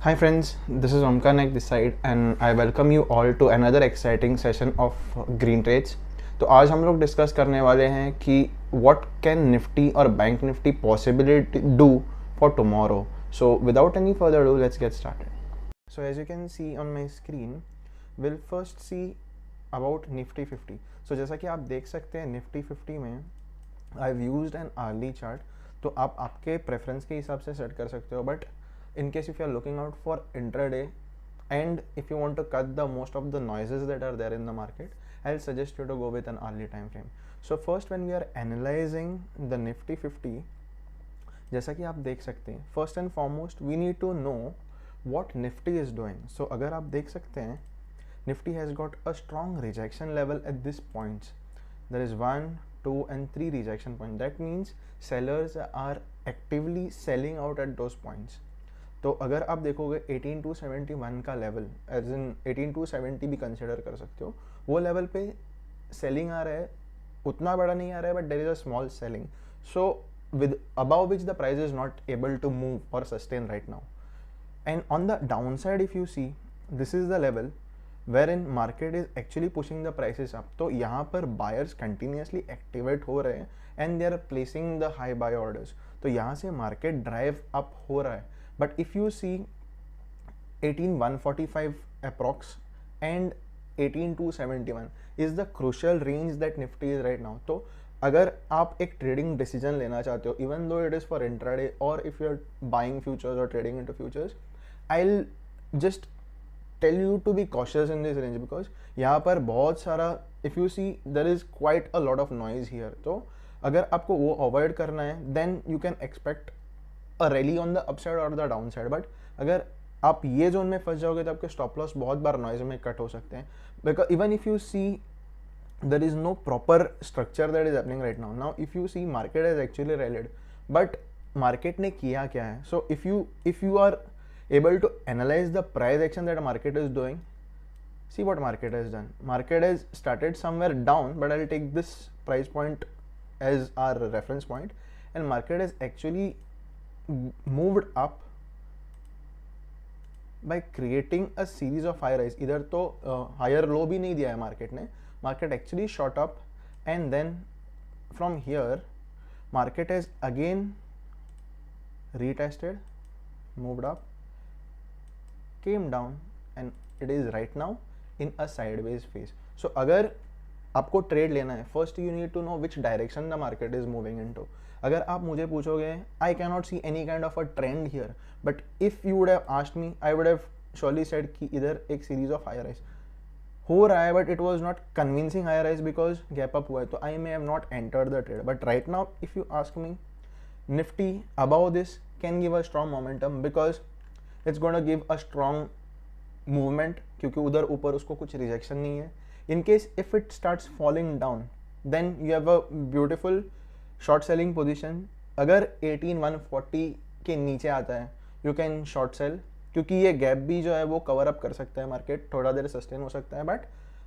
Hi friends, this is Omkar Naik this side and I welcome you all to another exciting session of Green Trades. तो आज हम लोग discuss करने वाले हैं कि what can Nifty और Bank Nifty possibly do for tomorrow. So without any further ado, let's get started. So as you can see on my screen, we'll first see about Nifty 50. So जैसा कि आप देख सकते हैं Nifty 50 में I've used an hourly chart. तो आप आपके प्रेफरेंस के हिसाब से सेट कर सकते हो, but in case if you are looking out for intraday and if you want to cut the most of the noises that are there in the market, I'll suggest you to go with an early time frame. So first when we are analyzing the Nifty 50, जैसा कि आप देख सकते हैं, first and foremost we need to know what Nifty is doing. So अगर आप देख सकते हैं, Nifty has got a strong rejection level at this points. There is 1, 2 and 3 rejection point. That means sellers are actively selling out at those points. तो अगर आप देखोगे 18271 का लेवल, एज इन 18270 भी कंसिडर कर सकते हो, वो लेवल पे सेलिंग आ रहा है, उतना बड़ा नहीं आ रहा है, but there is a small selling. So with above which the price is not able to move और sustain right now. And on the down side if you see, this is the level where in market is actually pushing the prices up. तो यहाँ पर buyers continuously activate हो रहे हैं and they are placing the high buy orders. तो यहाँ से market drive up हो रहा है. But if you see 18145 approx and 18271 is the crucial range that Nifty is right now. तो अगर आप एक ट्रेडिंग डिसीजन लेना चाहते हो, even though it is for intraday और if you are buying futures और trading into futures, I will just tell you to be cautious in this range, because यहाँ पर बहुत सारा, if you see there is quite a lot of noise here. तो अगर आपको वो avoid करना है, then you can expect a rally on the upside और द डाउन साइड. बट अगर आप ये जोन में फंस जाओगे तो आपके स्टॉप लॉस बहुत बार नॉइज में कट हो सकते हैं, because even if you see there is no proper structure that is happening right now. Now if you see market has actually rallied, but market ने किया क्या है. So if you are able to analyze the price action that market is doing, see what market has done. Market has started somewhere down, but I'll take this price point as our reference point, and market has actually moved up by creating a series of high rise. इधर तो higher low भी नहीं दिया है market ने. Market actually shot up and then from here market has again retested, moved up, came down and it is right now in a sideways phase. So अगर आपको trade लेना है, first you need to know which direction the market is moving into. अगर आप मुझे पूछोगे, I can not see any kind of a trend here, but if you would have asked me, I would have surely said कि इधर एक series of higher rise हो रहा है, but it was not convincing higher rise because gap up हुआ है, तो I may have not entered the trade. But right now if you ask me, Nifty above this can give a strong momentum because it's gonna give a strong movement, क्योंकि उधर ऊपर उसको कुछ rejection नहीं है. In case if it starts falling down, then you have a beautiful short selling position. अगर 18140 के नीचे आता है, you can short sell, क्योंकि ये गैप भी जो है वो कवर अप कर सकता है मार्केट, थोड़ा देर सस्टेन हो सकता है, but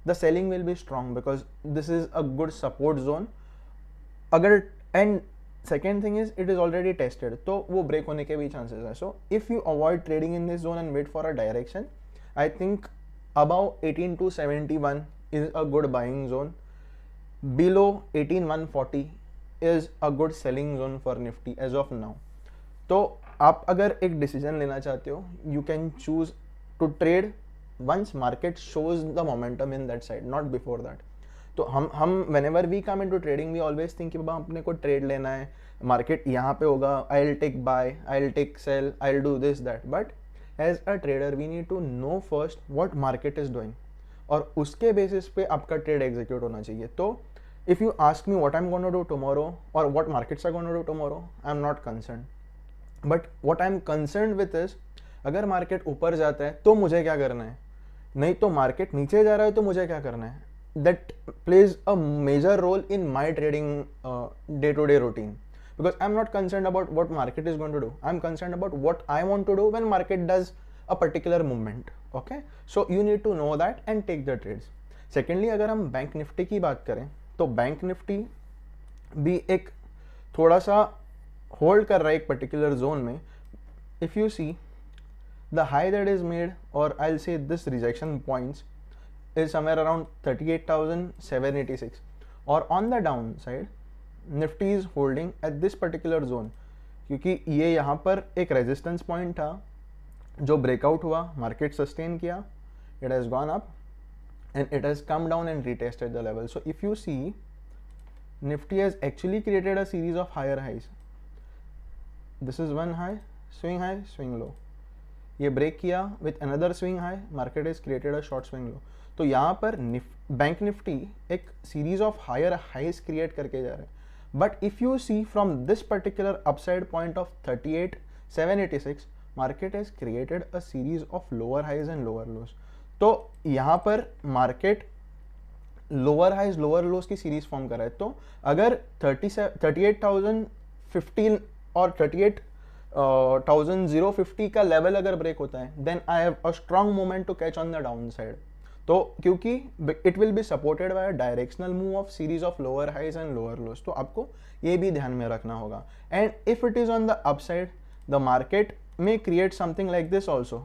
the selling will be strong because this is a good support zone. अगर and second thing is it is already tested, तो वो ब्रेक होने के भी चांसेस है. So if you avoid trading in this zone and wait for a direction, I think above 18271 is a good buying zone. Below 18140 is a good selling zone for Nifty as of now. तो आप अगर एक decision लेना चाहते हो, you can choose to trade once market shows the momentum in that side, not before that. तो हम whenever we come into trading, we always think कि बाबा अपने को ट्रेड लेना है, मार्केट यहाँ पे होगा, I'll take buy, I'll take sell, I'll do this that. But as a trader we need to know first what market is doing, और उसके बेसिस पे आपका ट्रेड एग्जीक्यूट होना चाहिए. तो if you ask me what I am gonna do tomorrow और what markets are gonna do tomorrow, I am not concern. But what I am concern with is, अगर market ऊपर जाता है तो मुझे क्या करना है, नहीं तो मार्केट नीचे जा रहा है तो मुझे क्या करना है. That plays a major role in my trading day to day routine. Because I'm not concerned about what market is going to do. I'm concerned about what I want to do when market does a particular movement. Okay, so you need to know that and take the trades. Secondly, अगर हम bank Nifty की बात करें, तो bank Nifty भी एक थोड़ा सा होल्ड कर रहा है एक पर्टिकुलर जोन में. If you see the high that is made, or I'll say this rejection points, is somewhere around 38,786, or on the downside Nifty is holding at this particular zone, क्योंकि ये यहाँ पर एक रेजिस्टेंस पॉइंट था जो breakout हुआ, market sustain किया, it has gone up and it has come down and retested the level. So if you see, Nifty has actually created a series of higher highs. This is one high, swing low. ये break किया with another swing high, market has created a short swing low. तो यहाँ पर bank Nifty एक series of higher highs create करके जा रहा है. But if you see from this particular upside point of 38,786, market has created a series of lower highs and lower lows. तो यहाँ पर market lower highs lower lows की series form कर रहा है. तो अगर 38,015 और 38,050 का लेवल अगर ब्रेक होता है, then I have a strong moment to catch on the down side. तो क्योंकि it will be supported by a directional move of series of lower highs and lower lows. तो आपको ये भी ध्यान में रखना होगा. And if it is on the upside, the market may create something like this also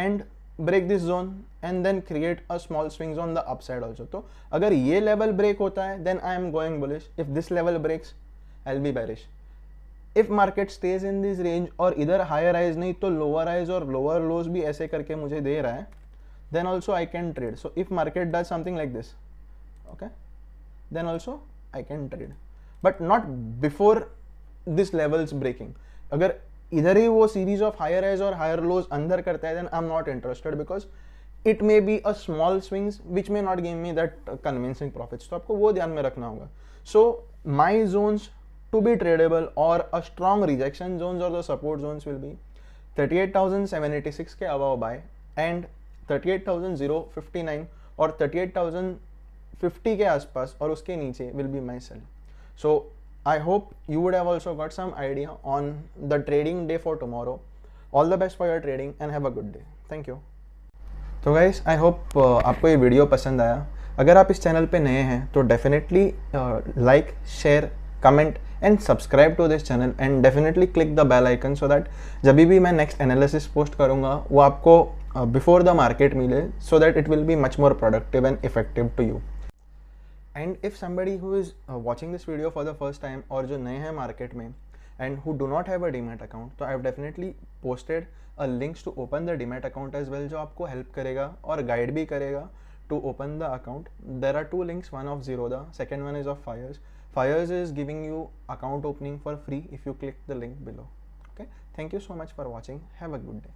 and break this zone and then create a small swings on the upside also. तो अगर ये level break होता है, then I am going bullish. If this level breaks, I'll be bearish. If market stays in this range और इधर higher highs नहीं तो lower highs और lower lows भी ऐसे करके मुझे दे रहा है, then also I can trade. So if market does something like this, okay, then also I can trade, but not before this levels breaking. अगर इधर ही वो सीरीज ऑफ हायर हाइज और हायर लोज अंदर करता है, then I am not interested, because it may be a small swings which may not give me that convincing profits. तो आपको वो ध्यान में रखना होगा. So my zones to be tradable और अ स्ट्रॉन्ग रिजेक्शन जोन्स और the support zones will be 38,786 के अबव बाय एंड 38,059 और 38,050 के आसपास और उसके नीचे will be my sell. So I hope you would have also got some idea on the trading day for tomorrow. All the best for your trading and have a good day. Thank you. तो guys, I hope आपको ये video पसंद आया. अगर आप इस channel पे नए हैं तो definitely like, share, comment and subscribe to this channel and definitely click the bell icon so that जब भी मैं नेक्स्ट एनालिसिस पोस्ट करूँगा वो आपको बिफोर द मार्केट मिले, so that it will be much more productive and effective to you. And if somebody who is watching this video for the first time और जो नए हैं मार्केट में and who do not have a Demat account, तो I have definitely posted a links to open the Demat account as well, जो आपको help करेगा और गाइड भी करेगा to open the account. There are two links, one of Zerodha, second one is of Fires. Fires is giving you account opening for free if you click the link below. Okay, thank you so much for watching. Have a good day.